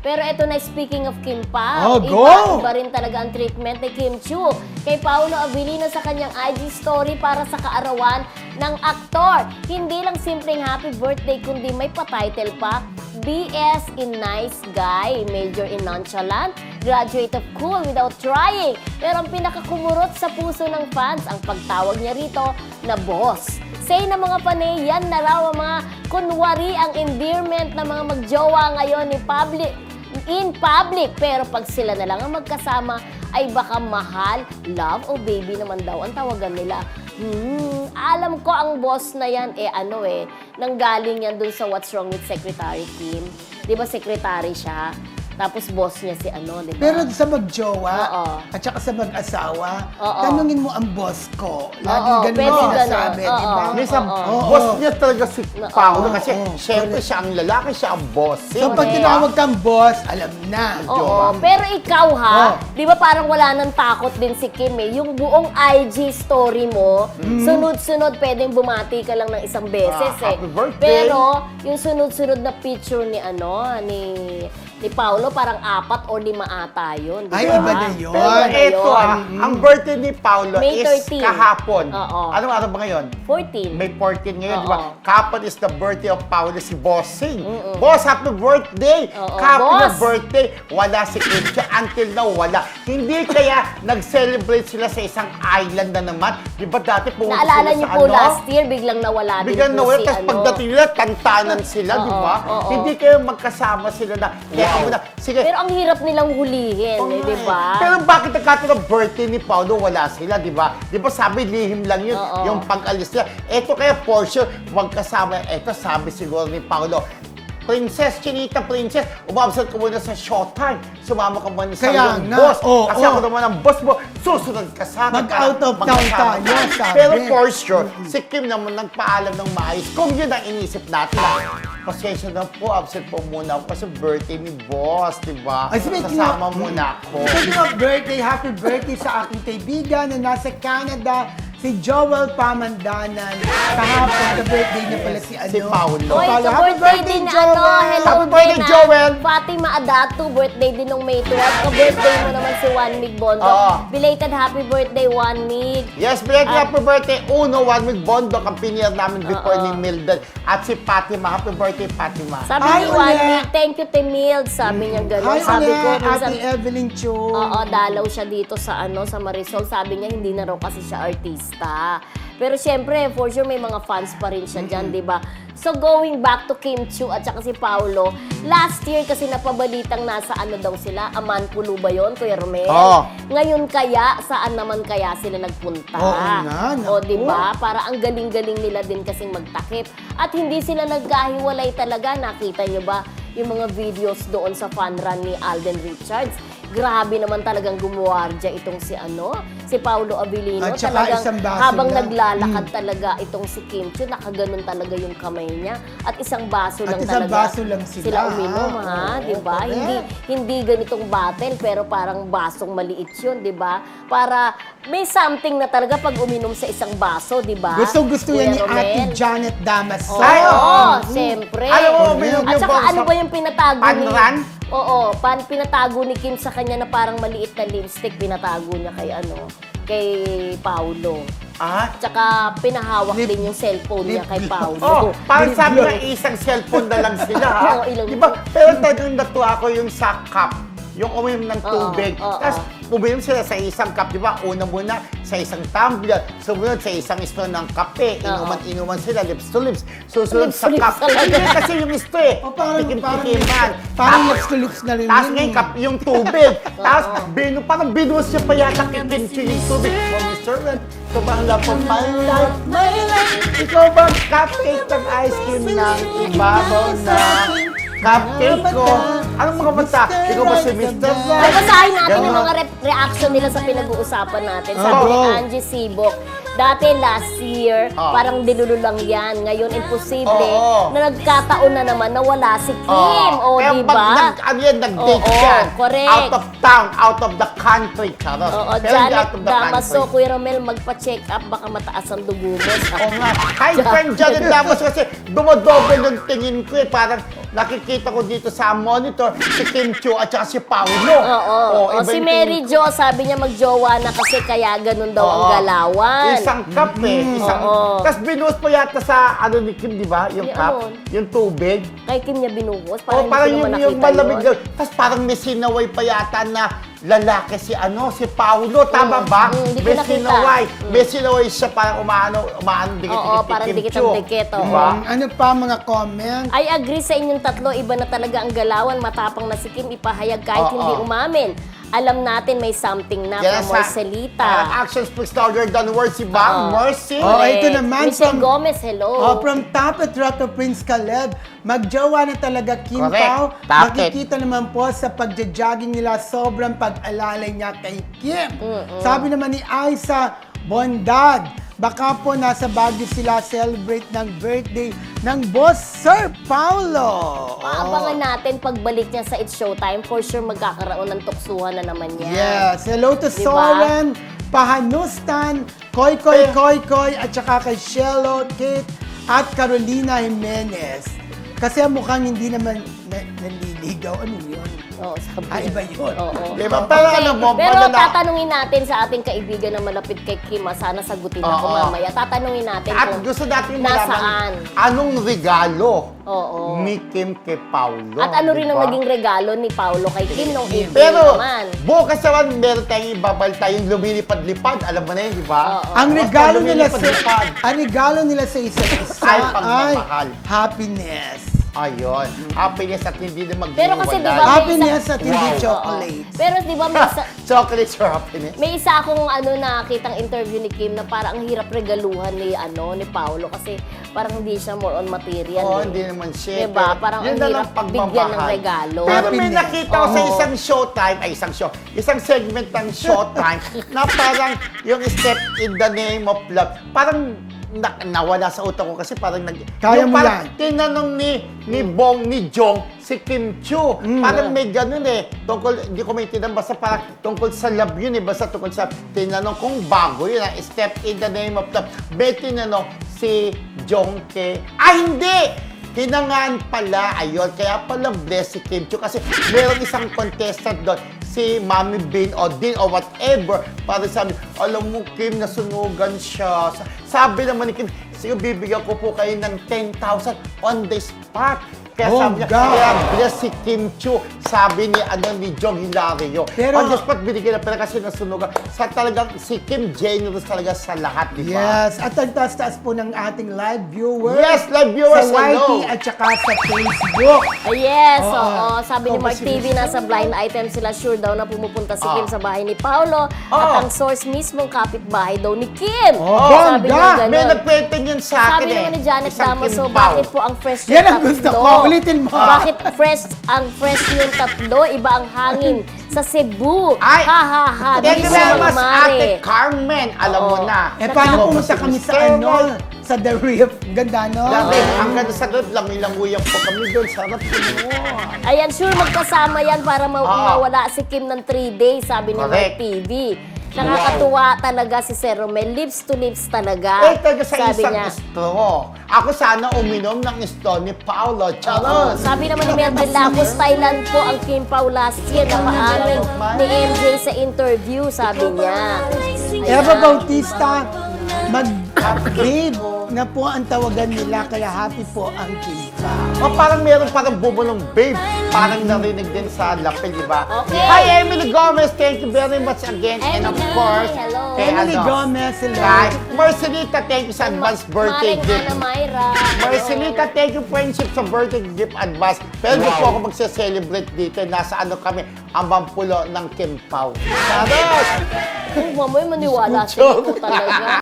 Pero ito na, speaking of Kim Pao, Oh, go! iba rin talaga ang treatment ni Kim Chiu kay Paolo Abilino sa kanyang IG story para sa kaarawan ng aktor. Hindi lang simpleng happy birthday, kundi may pa-title pa, BS in nice guy, major in nonchalant, graduate of cool without trying. Pero ang pinakakumurot sa puso ng fans, ang pagtawag niya rito na boss. Say ng mga panay, yan na raw ang mga kunwari ang endearment ng mga magjowa ngayon in public. Pero pag sila na lang ang magkasama, ay baka mahal, love o baby naman daw ang tawagan nila. Alam ko ang boss na yan, nanggaling yan dun sa What's Wrong with Secretary Kim. Di ba secretary siya? Tapos boss niya si di ba? Pero sa magjowa, Oo. at saka sa mag-asawa, Oo. tanungin mo ang boss ko. Oo, Laging ganun pwede sinasabi, ganun. di ba? Oo. Minsan, Oo. boss niya talaga si Paolo kasi Oo. syempre siya ang lalaki, siya ang boss. So pag Correct. tinawag kang boss, alam na. Oo, pero ikaw Oh. di ba parang wala nang takot din si Kim Yung buong IG story mo, sunod-sunod pwedeng bumati ka lang ng isang beses Happy birthday. Pero yung sunod-sunod na picture ni ni Paolo, parang 4 o 5 ata yun. Ay, diba? iba na yun. Pero Iba na ito yun. ang birthday ni Paolo May is 13. kahapon. Oo. Anong araw ba ngayon? 14. May 14 ngayon, Oo. di ba? Kahapon is the birthday of Paolo, si Bossing. Boss, happy birthday! Oo, Kahapon boss. yung birthday, wala si Kim. Until now, wala. Hindi kaya nag-celebrate sila sa isang island na naman. Di ba dati pumunta Naalala sila niyo sa po last year, biglang nawala Biglang din po nawala, si tapos pagdating nila, tantanan sila, di ba? oo. Hindi kayo magkasama sila na, teka muna, sige. Pero ang hirap nilang hulihin, di ba? Pero bakit nagkataon ng birthday ni Paolo, wala sila, di ba? Di ba sabi, lihim lang yun, Oo. yung pag-alis nila. Eto kaya, for sure, huwag kasama. Eto, sabi siguro ni Paolo, Princess, Chinita Princess, umabsent ko muna sa showtime. Sumama ka muna sa Kaya iyong nga, boss. oo. Kasi ako naman ang boss mo, susunod ka sa akin. Mag-out of town magkasama tayo, sabi. Pero for sure, si Kim naman nagpaalam ng maayos. Kung yun ang inisip natin, pasensya na po, absent po muna ako kasi birthday ni boss, di ba? Ay, speaking Kasama of- muna ako. Speaking of birthday, happy birthday sa aking kaibigan na nasa Canada, si Joel Pamandanan. Kahapon, ka-birthday niya pala si Si Paolo. Oy, Paolo, ka-birthday din hello Happy din birthday, Joel. Fatima Adatu, birthday din nung May 12. Ka-birthday mo naman si Juan Mig Bondo. Oo. Belated happy birthday, Juan Mig. Yes, happy birthday, Uno, One with Bondo, ang pinir namin before Oo. ni Mildred. At si Fatima, happy birthday, Fatima. Sabi Hi, ni Juan ulit. Mig, thank you, Temild. Sabi niya gano'n. Hi, Sabi ko, ulit, minsan, Ate Evelyn Chu. oo, dalaw siya dito sa sa Marisol. Sabi niya, hindi na raw kasi siya artista. Pero syempre, for sure, may mga fans pa rin siya dyan, di ba? So, going back to Kim Chiu at saka si Paolo, last year kasi napabalitang nasa daw sila, Amanpulo ba yun, Kuya Romel? Oo. Ngayon kaya, saan naman kaya sila nagpunta? Oo nga, O, naku. di ba? Para ang galing-galing nila din kasing magtakip. At hindi sila nagkahiwalay talaga. Nakita niyo ba yung mga videos doon sa fan run ni Alden Richards? Grabe naman talagang gumuwardya itong si Paolo Abilino. At saka Talagang isang baso habang lang. naglalakad talaga itong si Kim Chiu, nakaganon talaga yung kamay niya. At isang baso At lang isang talaga. baso lang sila. uminom, ha? Oo, Di ba? correct. Hindi ganitong bottle, pero parang basong maliit yun, di ba? Para may something na talaga pag uminom sa isang baso, di ba? Gustong-gusto yan ni Kuya Ate Romel? Janet Damaso. Oo, Ay, oo. siyempre. Alam mo, uminom At yung saka bang ano sa ba yung pinatago ni... panran? Oo, pinatago ni Kim sa kanya na parang maliit na lipstick, pinatago niya kay Paolo. Ah? Tsaka pinahawak din yung cellphone niya kay Paolo. Oh, parang sabi na isang cellphone na lang sila, ha? Oo, ilang- Diba? Pero talagang natuwa ako yung sa cup, yung uminom ng tubig. oo. Tapos, uminom sila sa isang cup, di ba? Una muna sa isang tumbler, sumunod sa isang straw ng kape, inuman sila, lips to lips. Susunod Lips sa to lips cup. talaga. Hindi kasi yung straw eh. O, parang Tikim-tikiman. parang lips to lips na rin Tapos yun, ngayon, eh. yung tubig. Tapos, parang binuwas siya pa yata kikincho yung tubig. Oh, Mr. Red, ito ba ang love of my life? My life! Ikaw ba ang cupcake ng ice cream ng ibabaw na cupcake ko? Anong mga bata? Ikaw ba si Mr. Ay, Red? basahin natin yung Ganon. mga reaction nila sa pinag-uusapan natin. Sabi ni Oo. Angie Sibok, dati last year, parang dilulo lang yan. Ngayon, imposible Oo. na nagkataon na naman na wala si Kim. O, Kaya di pag ba? nag-date Oo, yan, correct. out of town, out of the country, charot. Oo, Pero hindi Janet out of the Damaso, country. Kuya Romel, magpa-check up, baka mataas ang dugo mo. Oo nga. Hi, friend Janet Damos kasi dumodoble yung tingin ko eh. Parang nakikita ko dito sa monitor si Kim Chiu at saka si Paolo. Oo. iba Si yung Mary Jo, sabi niya magjowa na kasi kaya ganun daw ang galawan. Isang cup Tapos binuhos po yata sa ano ni Kim, di ba? Yung Yung cup, ano? yung tubig. Kay Kim niya binuhos. O parang hindi ko naman yung nakita malamig yun. daw. Tapos parang may sinaway pa yata na lalaki si Paolo. Tama ba? hindi ko May nakita. sinaway. May sinaway siya parang umaano dikit Oo, parang Kim dikit Chiu. ang dikit, oo. Diba? Ano pa mga comment? I agree sa inyong tatlo, iba na talaga ang galawan. Matapang na si Kim, ipahayag kahit Oo. hindi umamin. Alam natin may something na Yes, from Marcelita. Actions speaks louder than words, si Bang Mercy. Oh, Correct. ito naman Michelle from- Gomez, hello. Oh, from Tapet Roto Prince Caleb, magjowa na talaga Kim Correct. Pao. Tapet. Makikita naman po sa pagja-jogging nila, sobrang pag-alalay niya kay Kim. Sabi naman ni Aiza Bondad, baka po nasa Baguio sila celebrate ng birthday ng boss Sir Paulo. Maabangan natin pagbalik niya sa It's Showtime. For sure magkakaroon ng tuksuhan na naman yan. Yes. Hello to Diba? Soren, Pahanustan, Koy, at saka kay Shelo, Kate, at Carolina Jimenez. Kasi mukhang hindi naman naliligaw. Ano yun? Oo, sabi Ah, niya. iba yun. Oo. Diba? Pero alam mo, Pero malala- tatanungin natin sa ating kaibigan na malapit kay Kim, sana sagutin ako Oo. mamaya. Tatanungin natin At kung gusto natin nasaan. malaman anong regalo Oo. ni Kim kay Paolo. At ano rin ang diba? naging regalo ni Paolo kay Kim nung April Pero, naman. bukas naman, meron tayong ibabalta yung lumilipad-lipad. Alam mo na yun, di ba? Oo. Ang Basta regalo nila lumilipad-lipad. ang regalo nila sa isa't isa Ay, pagmamahal. happiness. Ayun. Happiness at hindi na maghiwalay. Pero kasi, di ba, Happiness at hindi Wow. chocolates. Pero di ba may isa, Chocolates or happiness? may isa akong nakitang interview ni Kim na parang ang hirap regaluhan ni Paolo kasi parang hindi siya more on material. Oo, eh. hindi naman siya. Diba? Pero Parang yun ang na hirap lang bigyan ng pagmamahal. regalo. Pero may Happiness. nakita ko sa Oo. isang segment ng Showtime na parang yung step in the name of love. Parang nawala sa utak ko kasi parang Kaya yung mo parang yan. tinanong ni Jong si Kim Chiu. Parang may ganun tungkol, hindi ko maintindihan, basta parang tungkol sa love yun basta tungkol sa tinanong kung bago yun step in the name of love. May tinanong si Jong hindi! Hinangaan pala, ayun, kaya pala bless si Kim Chiu kasi meron isang contestant doon, si Mami Bean o Dean o whatever, para sabi, alam mo Kim, nasunugan siya. Sabi naman ni Kim, sige, bibigyan ko po kayo ng 10,000 on the spot. Kaya Oh, sabi niya, God. kaya bless si Kim Chiu, sabi ni Jong Hilario. Pero- on the spot, binigyan na pala kasi nasunugan. Sa talagang, si Kim generous talaga sa lahat, di ba? Yes, at ang taas-taas po ng ating live viewers. Yes, live viewers, sa YT hello. at saka sa Facebook. Yes, Oo. oo. Sabi ni Ikaw ba Mark si TV, Michelle? nasa blind item sila, sure daw na pumupunta si Ah. Kim sa bahay ni Paolo. Oo. At ang source mismong kapitbahay daw ni Kim. Oh, Sabi bongga! niya ganun. May nagkwento niyan sa akin Sabi naman ni Janet Isang Damaso, Kim Pao. bakit po ang fresh Yan ang tatlo? gusto ko. Ulitin mo. Bakit fresh yung tatlo? Iba ang hangin sa Cebu. Ay, Ha ha ha. Thank you Bisa very much, Mare. Ate Carmen. Alam mo Oo. na. Paano Ako, pumunta si kami sa Mr. ano? Sa The Reef. Ganda, no? Grabe, hanggang sa doon, langilanguyan po kami doon. Sarap yun. Ayan, sure magkasama yan para mawala si Kim ng 3 days, sabi ni Mark Correct. TV. Nakakatuwa talaga si Sir Romel. Lips to lips talaga. Talaga sa sabi isang niya. straw. Ako sana uminom ng straw ni Paolo. Oo. Charon. Sabi naman ni Mildred Lapos, Thailand po ang Kim Pao last year na paamin ni MJ sa interview, sabi niya. Eva Bautista, mag-babe na po ang tawagan nila, kaya happy po ang kita. O parang meron parang bubulong babe. Parang narinig din sa lapel, di ba? Okay. Hi, Emily Gomez. Thank you very much again. And of Emily, course, hello. kay Emily ano, Gomez, hello. kay Marcelita, thank you sa advance birthday Maring gift. Ana Mayra. Marcelita, thank you friendship sa birthday gift advance. Pero hindi po ako magse-celebrate dito. Nasa ano kami, ang Bampulo ng Kim Pao. Saros! Kung mamoy maniwala siya ito talaga.